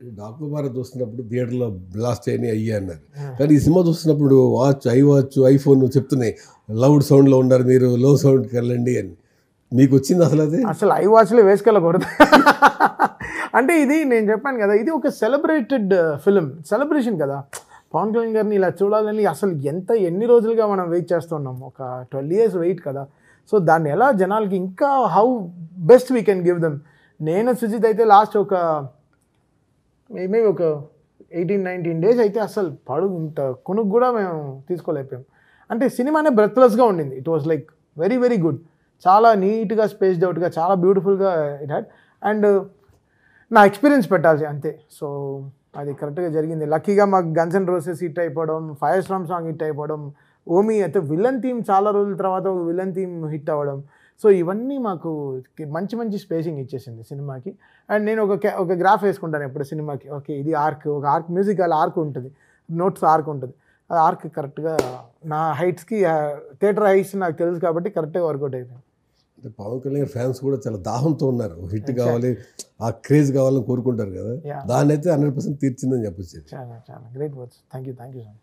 Doctor Bharat చూస్తున్నప్పుడు థియేటర్లో blast అయినాయి అయ్యి అన్నారు. కానీ ఈ సినిమా చూస్తున్నప్పుడు వాచ్ ఐఫోన్ చెప్తున్నాయి లౌడ్ సౌండ్లో ఉన్నారు మీరు, లో సౌండ్కి వెళ్ళండి అని. మీకు వచ్చింది అసలు అది? అసలు ఐ వాచ్లో వేసుకెళ్ళకూడదు. అంటే ఇది నేను చెప్పాను కదా, ఇది ఒక సెలబ్రేటెడ్ ఫిలిం, సెలబ్రేషన్ కదా. పవన్ కళ్యాణ్ గారిని ఇలా చూడాలని అసలు ఎన్ని రోజులుగా మనం వెయిట్ చేస్తున్నాం, ఒక 12 years వెయిట్ కదా. సో దాన్ని ఎలా జనాలకి ఇంకా how best we can give them. నేను సుజిత్ అయితే లాస్ట్ ఒక మేబీ ఒక 18-19 days అయితే అసలు ఇంత కొనుక్కు కూడా మేము తీసుకోలేకపోయాం. అంటే సినిమానే బ్రెత్లెస్గా ఉండింది. It was like very very good, చాలా నీట్గా స్పేస్డ్ అవుట్గా చాలా బ్యూటిఫుల్గా ఇట్ హ్యాడ్. అండ్ నా ఎక్స్పీరియన్స్ పెట్టాల్సి అంతే. సో అది కరెక్ట్గా జరిగింది. లక్కీగా మాకు గన్స్ అండ్ రోసెస్ హిట్ అయిపోవడం, ఫైర్ స్టార్మ్ సాంగ్ హిట్ అయిపోవడం, ఓమీ అయితే విలన్ థీమ్ చాలా రోజుల తర్వాత ఒక విలన్ థీమ్ హిట్ అవ్వడం. సో ఇవన్నీ మాకు మంచి మంచి స్పేసింగ్ ఇచ్చేసింది సినిమాకి. అండ్ నేను ఒక గ్రాఫ్ వేసుకుంటాను ఎప్పుడు సినిమాకి. ఓకే ఇది ఒక ఆర్క్ మ్యూజికల్ ఆర్క్ ఉంటుంది, నోట్స్ ఆర్క్ ఉంటుంది. ఆ ఆర్క్ కరెక్ట్గా నా హైట్స్కి, థియేటర్ హైట్స్ నాకు తెలుసు కాబట్టి కరెక్ట్గా వర్కౌట్ అయిపోయింది. అంటే పవన్ కళ్యాణ్ ఫ్యాన్స్ కూడా చాలా దాహంతో ఉన్నారు, హిట్ కావాలి, ఆ క్రేజ్ కావాలని కోరుకుంటారు కదా. దాన్ని అయితే 100% తీర్చిందని చెప్పొచ్చు. చాలా చాలా great words. Thank you so much.